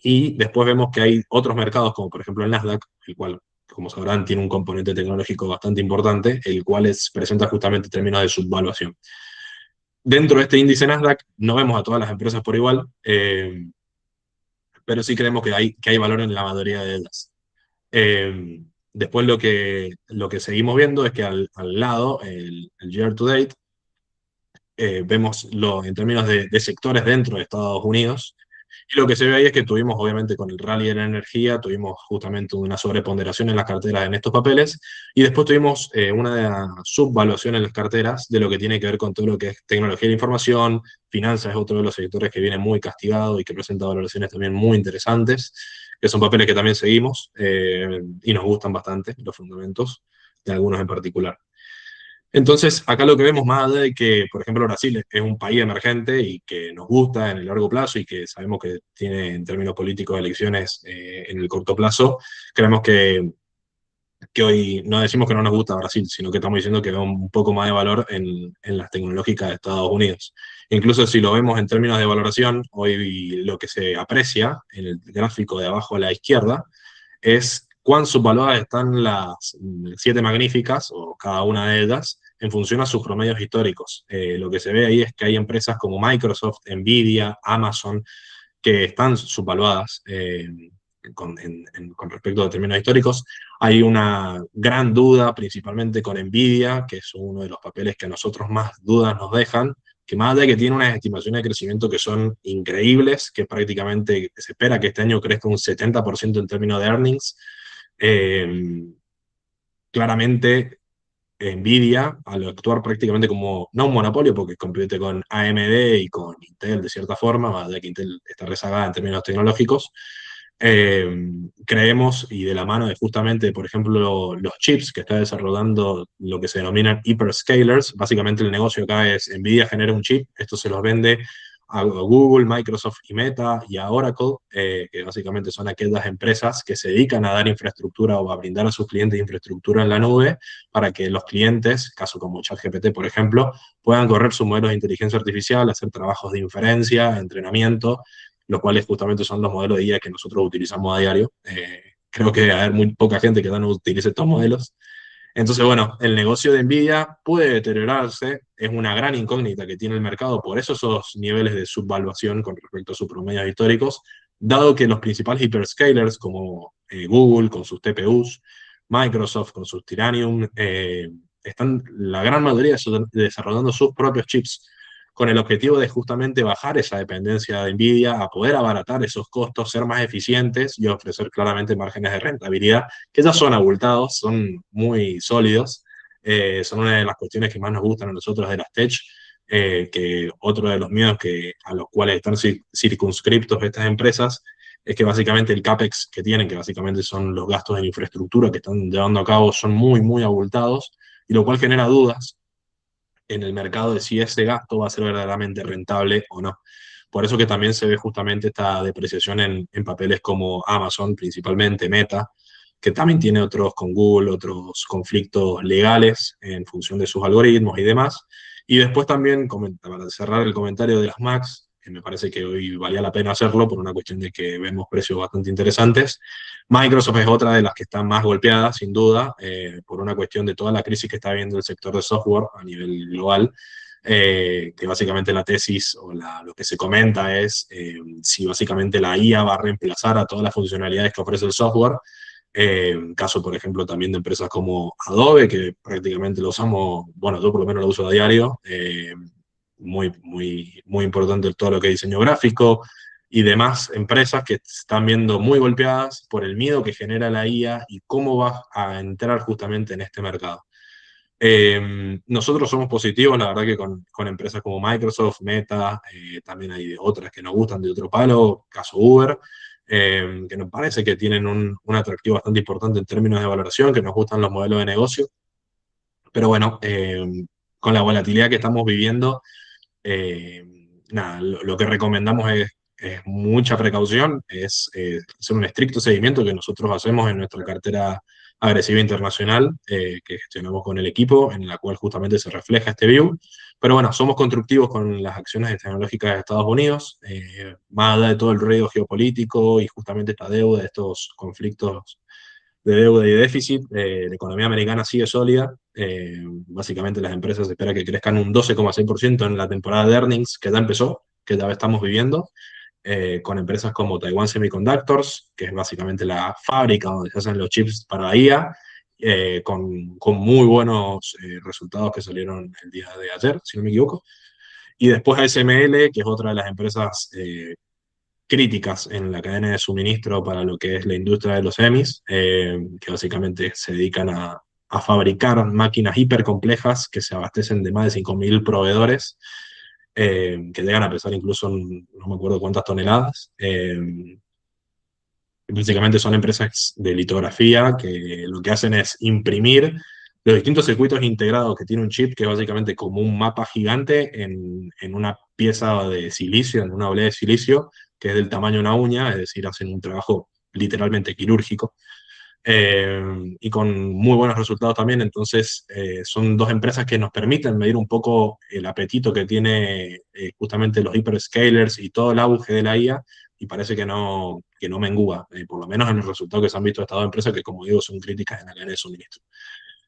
[SPEAKER 2] y después vemos que hay otros mercados, como por ejemplo el Nasdaq, el cual, como sabrán, tiene un componente tecnológico bastante importante, el cual presenta justamente términos de subvaluación. Dentro de este índice Nasdaq no vemos a todas las empresas por igual, pero sí creemos que hay valor en la mayoría de ellas. Después lo que seguimos viendo es que al lado, el year to date, vemos en términos de sectores dentro de Estados Unidos, Y lo que se ve ahí es que tuvimos, obviamente, con el rally de la energía, tuvimos justamente una sobreponderación en las carteras en estos papeles, y después tuvimos una subvaluación en las carteras de lo que tiene que ver con todo lo que es tecnología de la información, finanzas es otro de los sectores que viene muy castigado y que presenta valoraciones también muy interesantes, que son papeles que también seguimos y nos gustan bastante los fundamentos de algunos en particular. Entonces, acá lo que vemos, más allá de que, por ejemplo, Brasil es un país emergente y que nos gusta en el largo plazo y que sabemos que tiene, en términos políticos, elecciones en el corto plazo, creemos que hoy no decimos que no nos gusta Brasil, sino que estamos diciendo que ve un poco más de valor en las tecnológicas de Estados Unidos. Incluso si lo vemos en términos de valoración, hoy lo que se aprecia en el gráfico de abajo a la izquierda es cuán subvaluadas están las siete magníficas, o cada una de ellas, en función a sus promedios históricos. Lo que se ve ahí es que hay empresas como Microsoft, Nvidia, Amazon, que están subvaluadas con respecto a términos históricos. Hay una gran duda, principalmente con Nvidia, que es uno de los papeles que a nosotros más dudas nos dejan, que más allá de que tiene unas estimaciones de crecimiento que son increíbles, que prácticamente se espera que este año crezca un 70% en términos de earnings, eh, claramente Nvidia, al actuar prácticamente como, no un monopolio, porque compite con AMD y con Intel de cierta forma, más allá de que Intel está rezagada en términos tecnológicos, creemos, y de la mano de justamente, por ejemplo, los chips que está desarrollando lo que se denominan hyperscalers, básicamente el negocio acá es Nvidia genera un chip, esto se los vende a Google, Microsoft y Meta y a Oracle, que básicamente son aquellas empresas que se dedican a dar infraestructura o a brindar a sus clientes infraestructura en la nube para que los clientes, caso como ChatGPT, por ejemplo, puedan correr sus modelos de inteligencia artificial, hacer trabajos de inferencia, entrenamiento, los cuales justamente son los modelos de IA que nosotros utilizamos a diario. Creo que debe haber muy poca gente que no utilice estos modelos. Entonces, bueno, el negocio de Nvidia puede deteriorarse, es una gran incógnita que tiene el mercado, por eso esos niveles de subvaluación con respecto a sus promedios históricos, dado que los principales hyperscalers como Google con sus TPUs, Microsoft con sus Titanium, están la gran mayoría desarrollando sus propios chips con el objetivo de justamente bajar esa dependencia de Nvidia, a poder abaratar esos costos, ser más eficientes y ofrecer claramente márgenes de rentabilidad que ya son abultados, son muy sólidos, son una de las cuestiones que más nos gustan a nosotros de las tech, que otro de los miedos a los cuales están circunscriptos estas empresas es que básicamente el CAPEX que tienen, que básicamente son los gastos en infraestructura que están llevando a cabo, son muy, muy abultados, y lo cual genera dudas en el mercado de si ese gasto va a ser verdaderamente rentable o no. Por eso que también se ve justamente esta depreciación en papeles como Amazon, principalmente Meta, que también tiene otros con Google, otros conflictos legales en función de sus algoritmos y demás. Y después también, para cerrar el comentario de las Macs, que me parece que hoy valía la pena hacerlo por una cuestión de que vemos precios bastante interesantes. Microsoft es otra de las que están más golpeadas, sin duda, por una cuestión de toda la crisis que está viendo el sector de software a nivel global, que básicamente la tesis o lo que se comenta es si básicamente la IA va a reemplazar a todas las funcionalidades que ofrece el software. Caso, por ejemplo, también de empresas como Adobe, que prácticamente lo usamos, bueno, yo por lo menos lo uso a diario, muy, muy, muy importante todo lo que es diseño gráfico y demás empresas que se están viendo muy golpeadas por el miedo que genera la IA y cómo va a entrar justamente en este mercado. Nosotros somos positivos, la verdad que con empresas como Microsoft, Meta, también hay otras que nos gustan de otro palo, caso Uber, que nos parece que tienen un atractivo bastante importante en términos de valoración, que nos gustan los modelos de negocio, pero bueno, con la volatilidad que estamos viviendo, eh, nada, lo que recomendamos es mucha precaución, es hacer un estricto seguimiento que nosotros hacemos en nuestra cartera agresiva internacional que gestionamos con el equipo, en la cual justamente se refleja este view. Pero bueno, somos constructivos con las acciones tecnológicas de Estados Unidos, más allá de todo el ruido geopolítico y justamente esta deuda, estos conflictos de deuda y de déficit, la economía americana sigue sólida. Básicamente las empresas esperan que crezcan un 12,6% en la temporada de earnings que ya empezó, que ya estamos viviendo, con empresas como Taiwan Semiconductors, que es básicamente la fábrica donde se hacen los chips para la IA, con muy buenos resultados que salieron el día de ayer, si no me equivoco. Y después ASML, que es otra de las empresas críticas en la cadena de suministro para lo que es la industria de los semis, que básicamente se dedican a fabricar máquinas hipercomplejas que se abastecen de más de 5.000 proveedores, que llegan a pesar incluso, no me acuerdo cuántas toneladas. Básicamente son empresas de litografía que lo que hacen es imprimir los distintos circuitos integrados que tiene un chip, que es básicamente como un mapa gigante en una pieza de silicio, en una oblea de silicio, que es del tamaño de una uña, es decir, hacen un trabajo literalmente quirúrgico, y con muy buenos resultados también. Entonces, son dos empresas que nos permiten medir un poco el apetito que tiene justamente los hyperscalers y todo el auge de la IA, y parece que no mengúa, por lo menos en los resultados que se han visto de estas dos empresas, que como digo, son críticas en la cadena de suministro.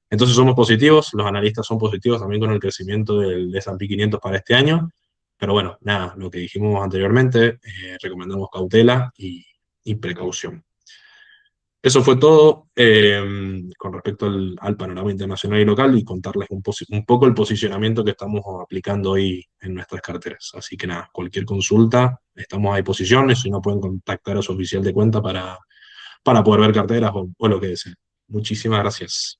[SPEAKER 2] Entonces somos positivos, los analistas son positivos también con el crecimiento del S&P 500 para este año, pero bueno, nada, lo que dijimos anteriormente, recomendamos cautela y precaución. Eso fue todo con respecto al panorama internacional y local, y contarles un poco el posicionamiento que estamos aplicando hoy en nuestras carteras. Así que nada, cualquier consulta, estamos a disposición, y si no pueden contactar a su oficial de cuenta para poder ver carteras o lo que deseen. Muchísimas gracias.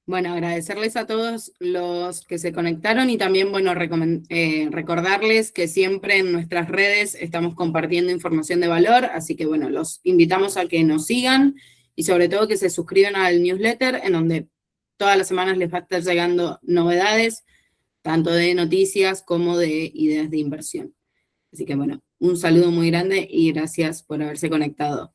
[SPEAKER 1] Bueno, agradecerles a todos los que se conectaron y también, bueno, recordarles que siempre en nuestras redes estamos compartiendo información de valor, así que, bueno, los invitamos a que nos sigan y sobre todo que se suscriban al newsletter, en donde todas las semanas les va a estar llegando novedades, tanto de noticias como de ideas de inversión. Así que, bueno, un saludo muy grande y gracias por haberse conectado.